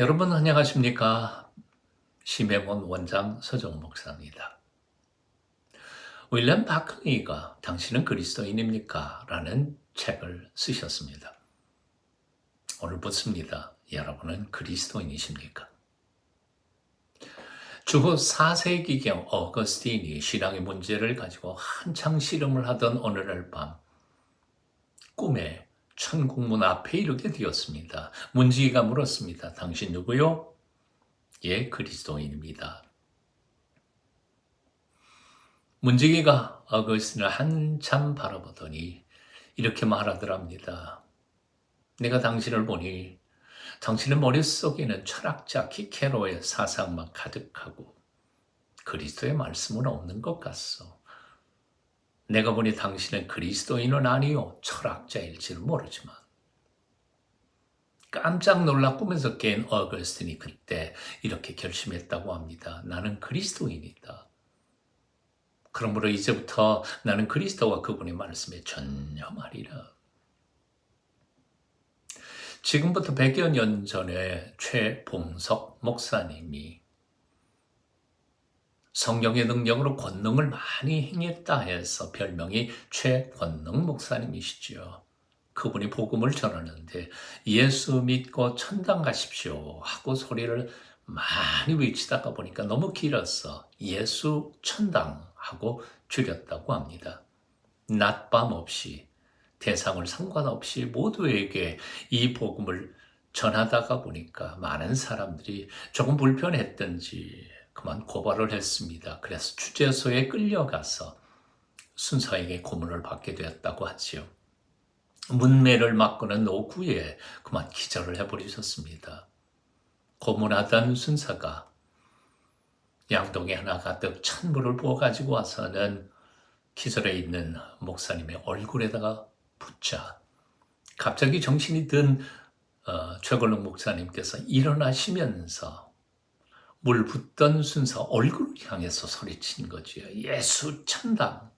여러분 안녕하십니까? 심해본 원장 서정 목사입니다. 윌리엄 바클리가 당신은 그리스도인입니까? 라는 책을 쓰셨습니다. 오늘 묻습니다. 여러분은 그리스도인이십니까? 주후 4세기경 어거스틴이 신앙의 문제를 가지고 한창 씨름을 하던 어느 날 밤 꿈에 천국문 앞에 이르게 되었습니다. 문지기가 물었습니다. 당신 누구요? 예, 그리스도인입니다. 문지기가 어거스틴을 한참 바라보더니 이렇게 말하더랍니다. 내가 당신을 보니 당신의 머릿속에는 철학자 키케로의 사상만 가득하고 그리스도의 말씀은 없는 것 같소. 내가 보니 당신은 그리스도인은 아니요 철학자일지는 모르지만. 깜짝 놀라 꿈에서 깬 어거스틴이 그때 이렇게 결심했다고 합니다. 나는 그리스도인이다. 그러므로 이제부터 나는 그리스도와 그분의 말씀에 전념하리라. 지금부터 100여 년 전에 최봉석 목사님이 성령의 능력으로 권능을 많이 행했다 해서 별명이 최권능 목사님이시죠. 그분이 복음을 전하는데 예수 믿고 천당 가십시오 하고 소리를 많이 외치다가 보니까 너무 길어서 예수 천당 하고 줄였다고 합니다. 낮밤 없이 대상을 상관없이 모두에게 이 복음을 전하다가 보니까 많은 사람들이 조금 불편했던지 그만 고발을 했습니다. 그래서 주재소에 끌려가서 순사에게 고문을 받게 되었다고 하지요. 문매를 맞고는 오후에 그만 기절을 해버리셨습니다. 고문하던 순사가 양동이 하나 가득 찬물을 부어가지고 와서는 기절해 있는 목사님의 얼굴에다가 붓자 갑자기 정신이 든 최걸록 목사님께서 일어나시면서 물 붓던 순서 얼굴을 향해서 소리친 거지요. 예수 천당.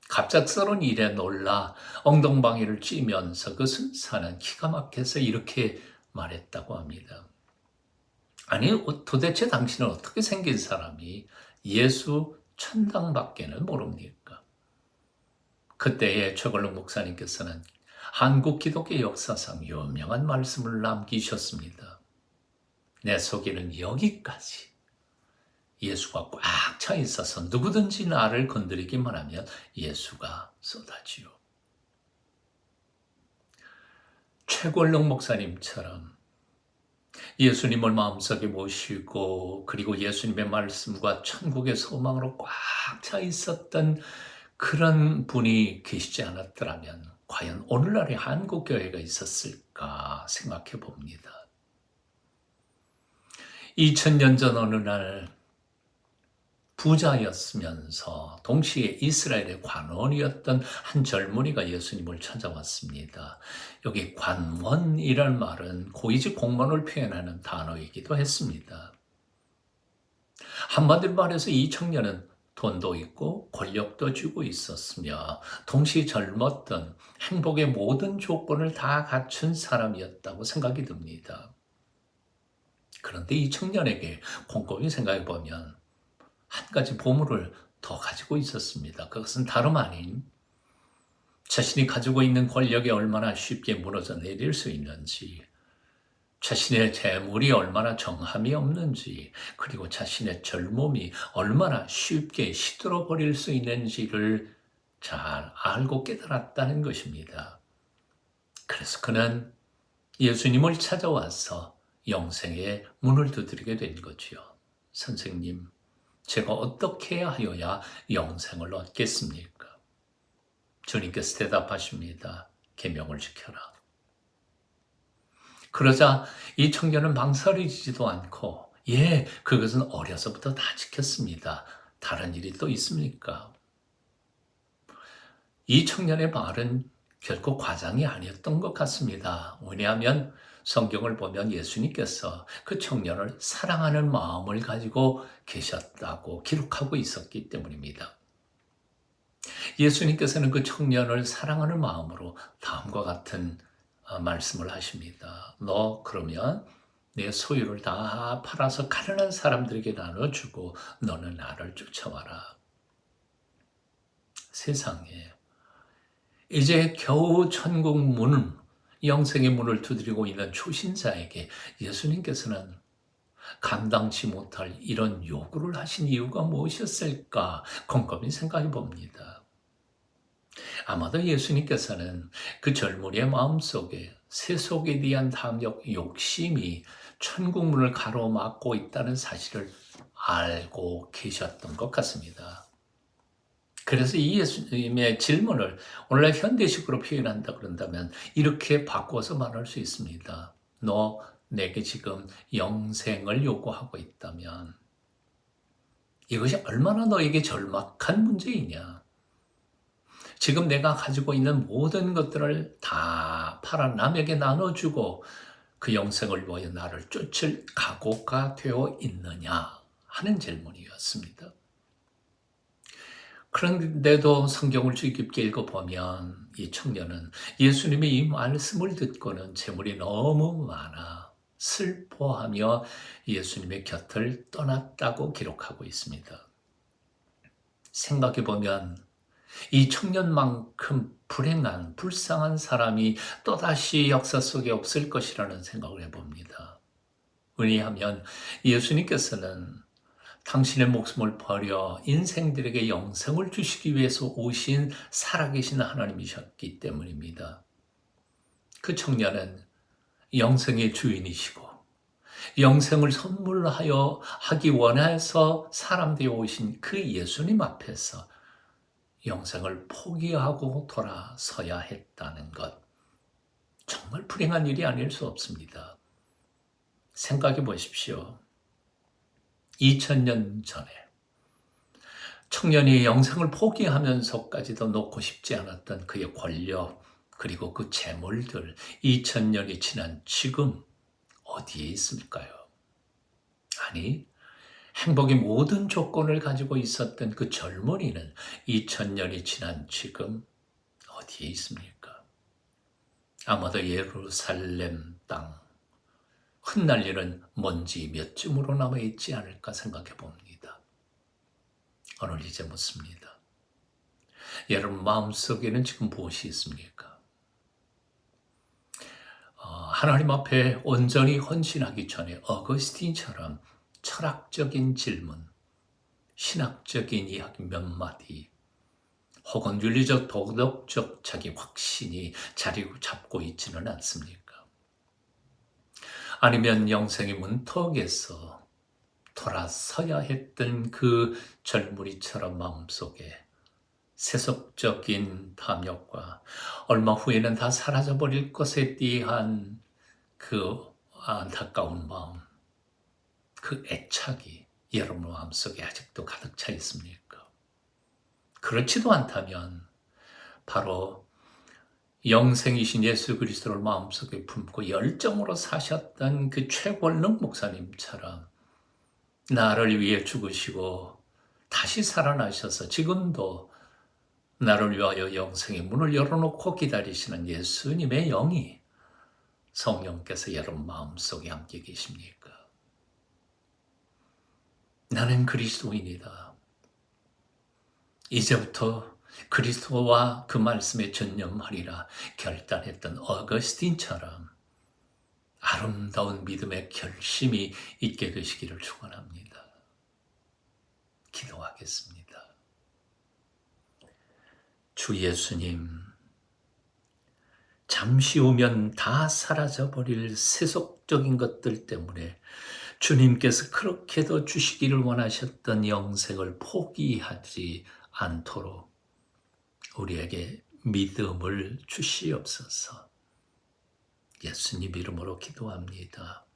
갑작스러운 일에 놀라 엉덩방이를 쥐면서 그 순사는 기가 막혀서 이렇게 말했다고 합니다. 아니 도대체 당신은 어떻게 생긴 사람이 예수 천당밖에는 모릅니까? 그때의 최걸록 목사님께서는 한국 기독교 역사상 유명한 말씀을 남기셨습니다. 내 속에는 여기까지 예수가 꽉 차 있어서 누구든지 나를 건드리기만 하면 예수가 쏟아지요. 최걸록 목사님처럼 예수님을 마음속에 모시고 그리고 예수님의 말씀과 천국의 소망으로 꽉 차 있었던 그런 분이 계시지 않았더라면 과연 오늘날의 한국교회가 있었을까 생각해 봅니다. 2000년 전 어느 날 부자였으면서 동시에 이스라엘의 관원이었던 한 젊은이가 예수님을 찾아왔습니다. 여기 관원이란 말은 고위직 공무원을 표현하는 단어이기도 했습니다. 한마디로 말해서 이 청년은 돈도 있고 권력도 쥐고 있었으며 동시에 젊었던 행복의 모든 조건을 다 갖춘 사람이었다고 생각이 듭니다. 그런데 이 청년에게 곰곰이 생각해 보면 한 가지 보물을 더 가지고 있었습니다. 그것은 다름 아닌 자신이 가지고 있는 권력이 얼마나 쉽게 무너져 내릴 수 있는지, 자신의 재물이 얼마나 정함이 없는지, 그리고 자신의 젊음이 얼마나 쉽게 시들어 버릴 수 있는지를 잘 알고 깨달았다는 것입니다. 그래서 그는 예수님을 찾아와서 영생의 문을 두드리게 된 거지요. 선생님, 제가 어떻게 하여야 영생을 얻겠습니까? 주님께서 대답하십니다. 계명을 지켜라. 그러자 이 청년은 망설이지도 않고 그것은 어려서부터 다 지켰습니다. 다른 일이 또 있습니까? 이 청년의 말은 결코 과장이 아니었던 것 같습니다. 왜냐하면 성경을 보면 예수님께서 그 청년을 사랑하는 마음을 가지고 계셨다고 기록하고 있었기 때문입니다. 예수님께서는 그 청년을 사랑하는 마음으로 다음과 같은 말씀을 하십니다. 너 그러면 내 소유를 다 팔아서 가난한 사람들에게 나눠주고 너는 나를 쫓아와라. 세상에 이제 겨우 천국 문을 영생의 문을 두드리고 있는 초신자에게 예수님께서는 감당치 못할 이런 요구를 하신 이유가 무엇이었을까 곰곰이 생각해 봅니다. 아마도 예수님께서는 그 젊은이의 마음속에 세속에 대한 탐욕, 욕심이 천국 문을 가로막고 있다는 사실을 알고 계셨던 것 같습니다. 그래서 이 예수님의 질문을 오늘날 현대식으로 표현한다 그런다면 이렇게 바꿔서 말할 수 있습니다. 너 내게 지금 영생을 요구하고 있다면 이것이 얼마나 너에게 절박한 문제이냐. 지금 내가 가지고 있는 모든 것들을 다 팔아 남에게 나눠주고 그 영생을 위하여 나를 쫓을 각오가 되어 있느냐 하는 질문이었습니다. 그런데도 성경을 주의 깊게 읽어보면 이 청년은 예수님의 이 말씀을 듣고는 재물이 너무 많아 슬퍼하며 예수님의 곁을 떠났다고 기록하고 있습니다. 생각해보면 이 청년만큼 불행한, 불쌍한 사람이 또다시 역사 속에 없을 것이라는 생각을 해봅니다. 왜냐하면 예수님께서는 당신의 목숨을 버려 인생들에게 영생을 주시기 위해서 오신 살아계신 하나님이셨기 때문입니다. 그 청년은 영생의 주인이시고 영생을 선물하여 하기 원해서 사람 되어 오신 그 예수님 앞에서 영생을 포기하고 돌아서야 했다는 것. 정말 불행한 일이 아닐 수 없습니다. 생각해 보십시오. 2000년 전에 청년이 영생을 포기하면서까지도 놓고 싶지 않았던 그의 권력 그리고 그 재물들 2000년이 지난 지금 어디에 있을까요? 아니 행복의 모든 조건을 가지고 있었던 그 젊은이는 2000년이 지난 지금 어디에 있습니까? 아마도 예루살렘 땅 흩날리는 먼지 몇 줌으로 남아있지 않을까 생각해 봅니다. 오늘 이제 묻습니다. 여러분 마음속에는 지금 무엇이 있습니까? 하나님 앞에 온전히 헌신하기 전에 어거스틴처럼 철학적인 질문, 신학적인 이야기 몇 마디, 혹은 윤리적, 도덕적 자기 확신이 자리 잡고 있지는 않습니까? 아니면 영생의 문턱에서 돌아서야 했던 그 젊은이처럼 마음속에 세속적인 탐욕과 얼마 후에는 다 사라져버릴 것에 대한 그 안타까운 마음, 그 애착이 여러분 마음속에 아직도 가득 차 있습니까? 그렇지도 않다면 바로 영생이신 예수 그리스도를 마음속에 품고 열정으로 사셨던 그 최권능 목사님처럼 나를 위해 죽으시고 다시 살아나셔서 지금도 나를 위하여 영생의 문을 열어놓고 기다리시는 예수님의 영이 성령께서 여러분 마음속에 함께 계십니까? 나는 그리스도인이다. 이제부터 그리스도와 그 말씀에 전념하리라 결단했던 어거스틴처럼 아름다운 믿음의 결심이 있게 되시기를 축원합니다. 기도하겠습니다. 주 예수님, 잠시 후면 다 사라져버릴 세속적인 것들 때문에 주님께서 그렇게도 주시기를 원하셨던 영생을 포기하지 않도록 우리에게 믿음을 주시옵소서. 예수님 이름으로 기도합니다.